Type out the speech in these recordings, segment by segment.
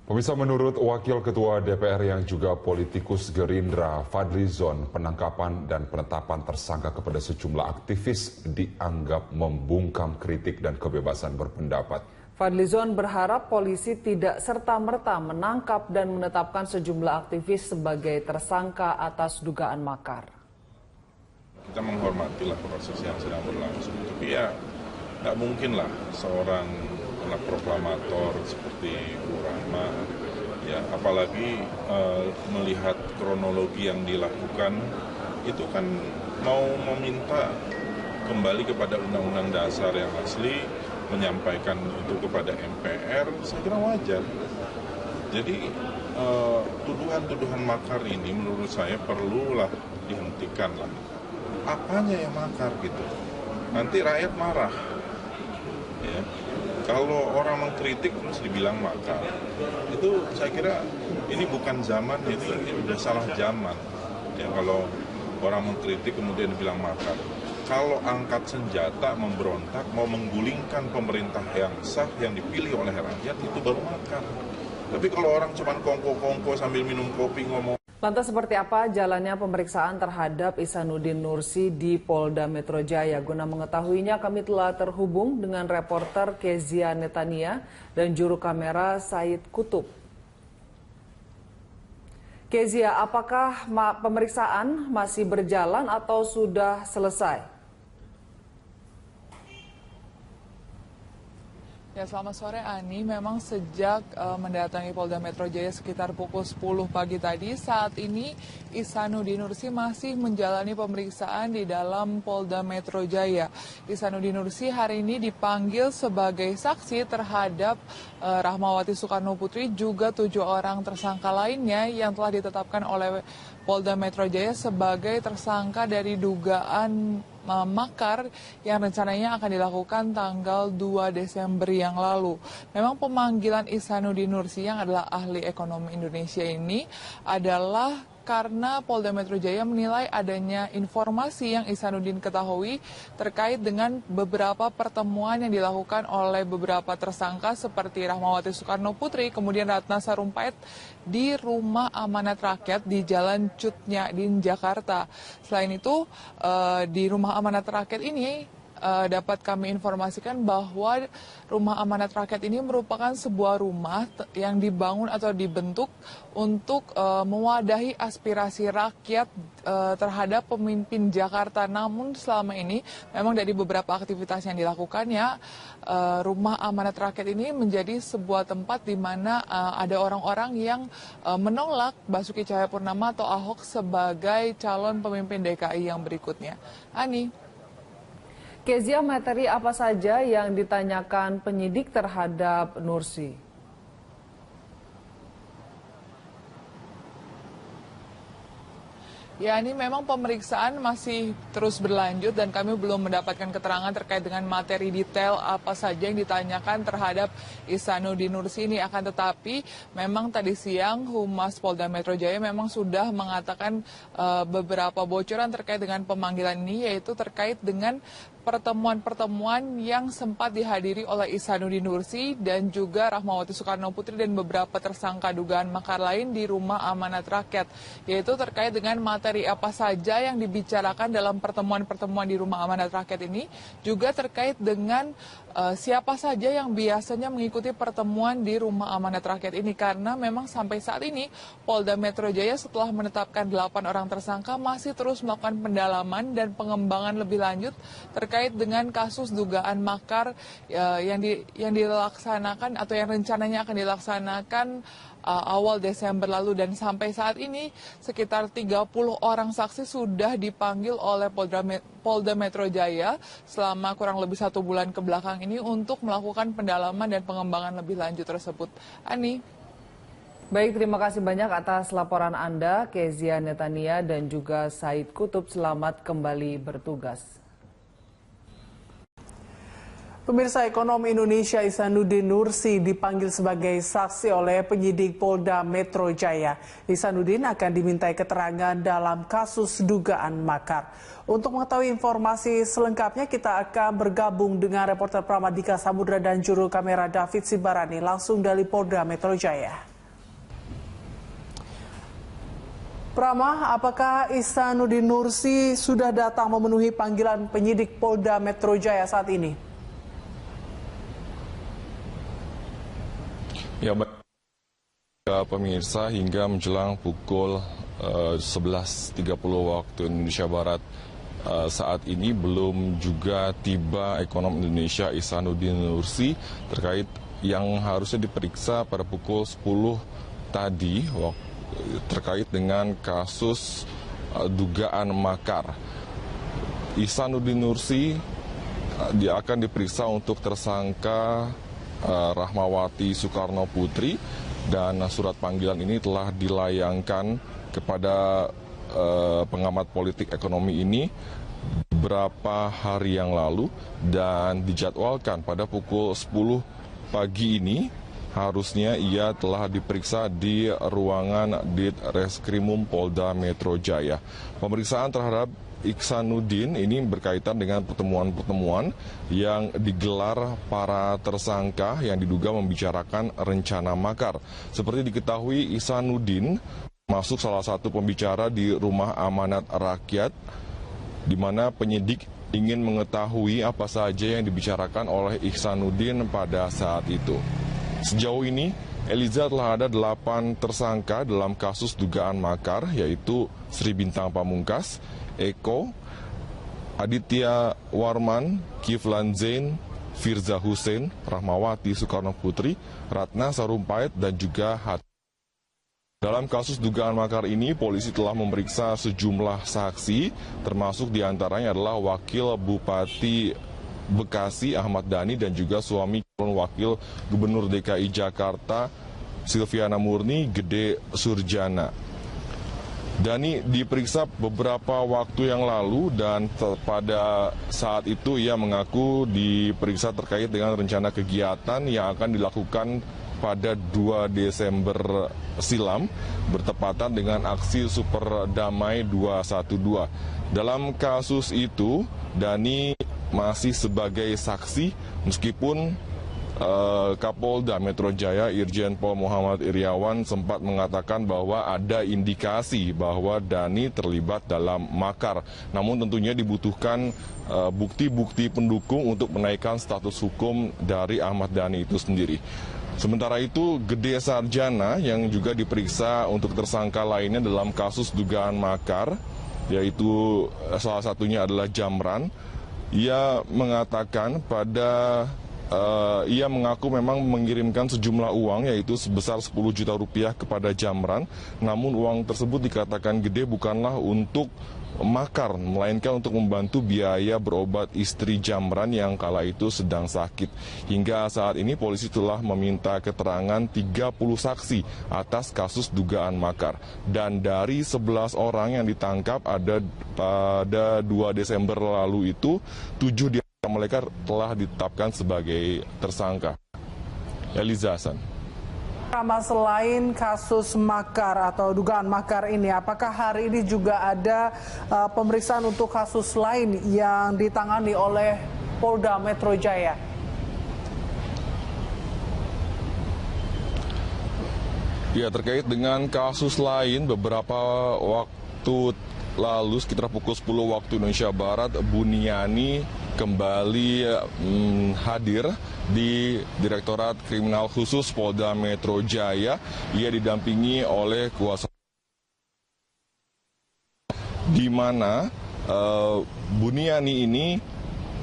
Pemirsa, menurut Wakil Ketua DPR yang juga politikus Gerindra, Fadlizon, penangkapan dan penetapan tersangka kepada sejumlah aktivis dianggap membungkam kritik dan kebebasan berpendapat. Fadlizon berharap polisi tidak serta-merta menangkap dan menetapkan sejumlah aktivis sebagai tersangka atas dugaan makar. Kita menghormatilah proses yang sedang berlangsung, tapi ya nggak mungkin lah seorang anak proklamator seperti Bu Rahma, ya apalagi melihat kronologi yang dilakukan itu kan mau meminta kembali kepada Undang-Undang Dasar yang asli, menyampaikan itu kepada MPR, saya kira wajar. Jadi tuduhan-tuduhan makar ini menurut saya perlulah dihentikan lah. Apanya yang makar gitu? Nanti rakyat marah. Ya. Kalau orang mengkritik terus dibilang makar, itu saya kira ini bukan zaman, ini udah salah zaman. Ya, kalau orang mengkritik kemudian dibilang makar. Kalau angkat senjata, memberontak, mau menggulingkan pemerintah yang sah, yang dipilih oleh rakyat, itu baru makar. Tapi kalau orang cuma kongko-kongko sambil minum kopi ngomong. Lantas seperti apa jalannya pemeriksaan terhadap Ihsanuddin Nursi di Polda Metro Jaya? Guna mengetahuinya kami telah terhubung dengan reporter Kezia Netania dan juru kamera Said Kutub. Kezia, apakah pemeriksaan masih berjalan atau sudah selesai? Ya, selamat sore Ani. Memang sejak mendatangi Polda Metro Jaya sekitar pukul 10 pagi tadi, saat ini Ihsanuddin Nursi masih menjalani pemeriksaan di dalam Polda Metro Jaya. Ihsanuddin Nursi hari ini dipanggil sebagai saksi terhadap Rahmawati Soekarno Putri, juga 7 orang tersangka lainnya yang telah ditetapkan oleh Polda Metro Jaya sebagai tersangka dari dugaan makar yang rencananya akan dilakukan tanggal 2 Desember yang lalu. Memang pemanggilan Ihsanuddin Nursi yang adalah ahli ekonomi Indonesia ini adalah karena Polda Metro Jaya menilai adanya informasi yang Ihsanuddin ketahui terkait dengan beberapa pertemuan yang dilakukan oleh beberapa tersangka seperti Rahmawati Soekarno Putri, kemudian Ratna Sarumpait di Rumah Amanat Rakyat di Jalan Cut Nyak-Din, Jakarta. Selain itu, di Rumah Amanat Rakyat ini dapat kami informasikan bahwa Rumah Amanat Rakyat ini merupakan sebuah rumah yang dibangun atau dibentuk untuk mewadahi aspirasi rakyat terhadap pemimpin Jakarta. Namun selama ini memang dari beberapa aktivitas yang dilakukannya, Rumah Amanat Rakyat ini menjadi sebuah tempat di mana ada orang-orang yang menolak Basuki Cahayapurnama atau Ahok sebagai calon pemimpin DKI yang berikutnya. Ani. Kezia, materi apa saja yang ditanyakan penyidik terhadap Nursi? Ya, ini memang pemeriksaan masih terus berlanjut dan kami belum mendapatkan keterangan terkait dengan materi detail apa saja yang ditanyakan terhadap Ihsanuddin Nursi ini. Akan tetapi memang tadi siang Humas Polda Metro Jaya memang sudah mengatakan beberapa bocoran terkait dengan pemanggilan ini, yaitu terkait dengan pertemuan-pertemuan yang sempat dihadiri oleh Ihsanuddin Nursi dan juga Rahmawati Soekarno Putri dan beberapa tersangka dugaan makar lain di Rumah Amanat Rakyat, yaitu terkait dengan materi apa saja yang dibicarakan dalam pertemuan-pertemuan di Rumah Amanat Rakyat ini, juga terkait dengan siapa saja yang biasanya mengikuti pertemuan di Rumah Amanat Rakyat ini, karena memang sampai saat ini Polda Metro Jaya setelah menetapkan 8 orang tersangka masih terus melakukan pendalaman dan pengembangan lebih lanjut terkait dengan kasus dugaan makar yang dilaksanakan atau yang rencananya akan dilaksanakan awal Desember lalu, dan sampai saat ini sekitar 30 orang saksi sudah dipanggil oleh Polda Metro Jaya selama kurang lebih 1 bulan ke belakang ini untuk melakukan pendalaman dan pengembangan lebih lanjut tersebut. Ani. Baik, terima kasih banyak atas laporan Anda, Kezia Netania dan juga Said Kutub. Selamat kembali bertugas. Pemirsa, ekonom Indonesia Ihsanuddin Nursi dipanggil sebagai saksi oleh penyidik Polda Metro Jaya. Ihsanuddin akan dimintai keterangan dalam kasus dugaan makar. Untuk mengetahui informasi selengkapnya, kita akan bergabung dengan reporter Pramadika Samudra dan juru kamera David Sibarani langsung dari Polda Metro Jaya. Prama, apakah Ihsanuddin Nursi sudah datang memenuhi panggilan penyidik Polda Metro Jaya saat ini? Ya, pemirsa, hingga menjelang pukul 11.30 waktu Indonesia Barat saat ini belum juga tiba ekonom Indonesia Ihsanuddin Nursi terkait yang harusnya diperiksa pada pukul 10 tadi terkait dengan kasus dugaan makar. Ihsanuddin Nursi dia akan diperiksa untuk tersangka Rahmawati Soekarno Putri, dan surat panggilan ini telah dilayangkan kepada pengamat politik ekonomi ini beberapa hari yang lalu, dan dijadwalkan pada pukul 10 pagi ini harusnya ia telah diperiksa di ruangan Ditreskrimum Polda Metro Jaya. Pemeriksaan terhadap Ihsanuddin ini berkaitan dengan pertemuan-pertemuan yang digelar para tersangka yang diduga membicarakan rencana makar. Seperti diketahui, Ihsanuddin masuk salah satu pembicara di Rumah Amanat Rakyat, di mana penyidik ingin mengetahui apa saja yang dibicarakan oleh Ihsanuddin pada saat itu. Sejauh ini, Eliza telah ada 8 tersangka dalam kasus dugaan makar, yaitu Sri Bintang Pamungkas, Eko, Aditya Warman, Kiflan Zain, Firza Hussein, Rahmawati Soekarno Putri, Ratna Sarumpait, dan juga Hati. Dalam kasus dugaan makar ini, polisi telah memeriksa sejumlah saksi, termasuk diantaranya adalah Wakil Bupati Bekasi Ahmad Dhani dan juga suami calon Wakil Gubernur DKI Jakarta Silviana Murni Gede Surjana. Dhani diperiksa beberapa waktu yang lalu, dan pada saat itu ia mengaku diperiksa terkait dengan rencana kegiatan yang akan dilakukan pada 2 Desember silam bertepatan dengan aksi Super Damai 212. Dalam kasus itu, Dhani masih sebagai saksi, meskipun Kapolda Metro Jaya Irjen Pol Muhammad Iriawan sempat mengatakan bahwa ada indikasi bahwa Dhani terlibat dalam makar. Namun tentunya dibutuhkan bukti-bukti pendukung untuk menaikkan status hukum dari Ahmad Dhani itu sendiri. Sementara itu, Gede Sarjana yang juga diperiksa untuk tersangka lainnya dalam kasus dugaan makar, yaitu salah satunya adalah Jamran. Ia mengatakan ia mengaku memang mengirimkan sejumlah uang, yaitu sebesar 10 juta rupiah kepada Jamran. Namun uang tersebut dikatakan Gede bukanlah untuk makar, melainkan untuk membantu biaya berobat istri Jamran yang kala itu sedang sakit. Hingga saat ini polisi telah meminta keterangan 30 saksi atas kasus dugaan makar. Dan dari 11 orang yang ditangkap pada 2 Desember lalu itu, 7 di mereka telah ditetapkan sebagai tersangka. Eliza Hasan. Selain kasus makar atau dugaan makar ini, apakah hari ini juga ada pemeriksaan untuk kasus lain yang ditangani oleh Polda Metro Jaya? Ya, terkait dengan kasus lain, beberapa waktu lalu sekitar pukul 10 waktu Indonesia Barat, Buniani kembali hadir di Direktorat Kriminal Khusus Polda Metro Jaya. Ia didampingi oleh kuasa di mana Buniani ini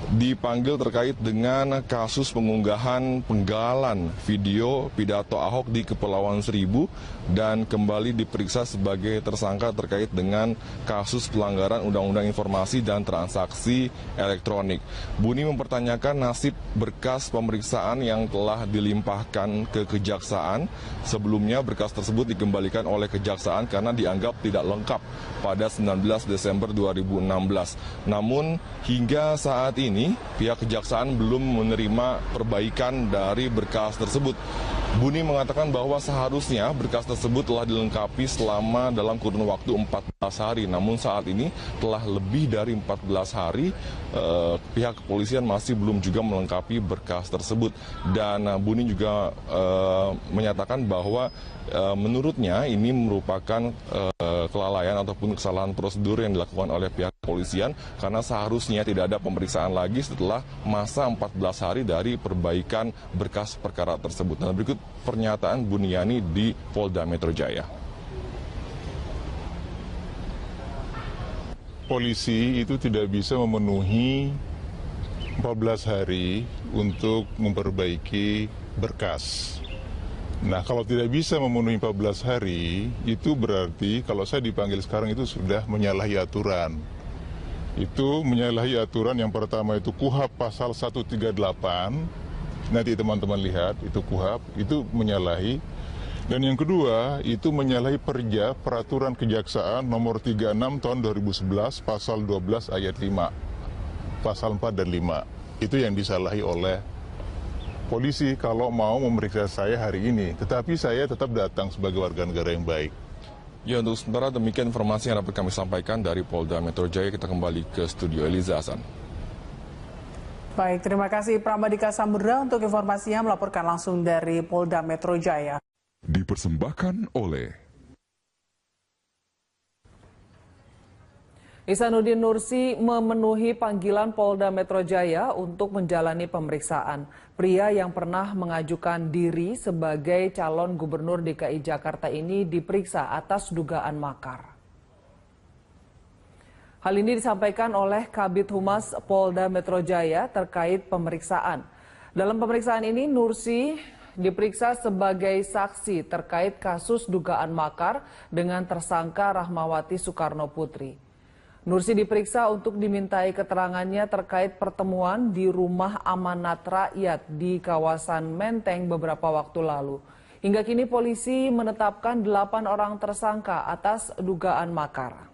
dipanggil terkait dengan kasus pengunggahan penggalan video pidato Ahok di Kepulauan Seribu, dan kembali diperiksa sebagai tersangka terkait dengan kasus pelanggaran Undang-Undang Informasi dan Transaksi Elektronik. Buni mempertanyakan nasib berkas pemeriksaan yang telah dilimpahkan ke Kejaksaan. Sebelumnya berkas tersebut dikembalikan oleh Kejaksaan karena dianggap tidak lengkap pada 19 Desember 2016. Namun hingga saat ini pihak Kejaksaan belum menerima perbaikan dari berkas tersebut. Buni mengatakan bahwa seharusnya berkas tersebut telah dilengkapi selama dalam kurun waktu 14 hari. Namun saat ini telah lebih dari 14 hari, pihak kepolisian masih belum juga melengkapi berkas tersebut. Dan Buni juga menyatakan bahwa menurutnya ini merupakan kelalaian ataupun kesalahan prosedur yang dilakukan oleh pihak kepolisian karena seharusnya tidak ada pemeriksaan lagi setelah masa 14 hari dari perbaikan berkas perkara tersebut. Nah, berikut pernyataan Buniani di Polda Metro Jaya. Polisi itu tidak bisa memenuhi 14 hari untuk memperbaiki berkas. Nah, kalau tidak bisa memenuhi 14 hari, itu berarti kalau saya dipanggil sekarang itu sudah menyalahi aturan. Itu menyalahi aturan yang pertama itu KUHP pasal 138, nanti teman-teman lihat, itu KUHP, itu menyalahi. Dan yang kedua, itu menyalahi peraturan kejaksaan nomor 36 tahun 2011, pasal 12 ayat 5, pasal 4 dan 5. Itu yang disalahi oleh polisi kalau mau memeriksa saya hari ini, tetapi saya tetap datang sebagai warga negara yang baik. Ya, untuk sementara demikian informasi yang dapat kami sampaikan dari Polda Metro Jaya. Kita kembali ke studio Eliza Hasan. Baik, terima kasih Pramadika Samudra untuk informasinya melaporkan langsung dari Polda Metro Jaya. Dipersembahkan oleh Ihsanuddin Nursi memenuhi panggilan Polda Metro Jaya untuk menjalani pemeriksaan. Pria yang pernah mengajukan diri sebagai calon gubernur DKI Jakarta ini diperiksa atas dugaan makar. Hal ini disampaikan oleh Kabid Humas Polda Metro Jaya terkait pemeriksaan. Dalam pemeriksaan ini, Nursi diperiksa sebagai saksi terkait kasus dugaan makar dengan tersangka Rahmawati Soekarno Putri. Nursi diperiksa untuk dimintai keterangannya terkait pertemuan di rumah amanat rakyat di kawasan Menteng beberapa waktu lalu. Hingga kini polisi menetapkan 8 orang tersangka atas dugaan makar.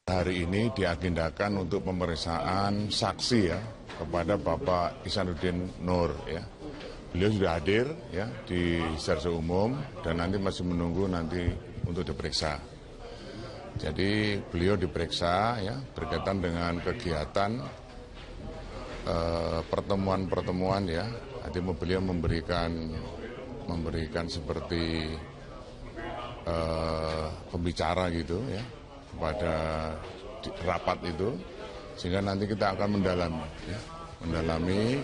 Hari ini diagendakan untuk pemeriksaan saksi ya kepada Bapak Ihsanuddin Nur ya. Beliau sudah hadir ya di secara umum dan nanti masih menunggu nanti untuk diperiksa. Jadi beliau diperiksa ya berkaitan dengan kegiatan pertemuan-pertemuan ya. Nanti beliau memberikan seperti pembicara gitu ya pada rapat itu, sehingga nanti kita akan mendalami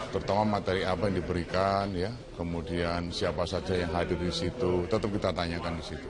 terutama materi apa yang diberikan ya, kemudian siapa saja yang hadir di situ, tetap kita tanyakan di situ.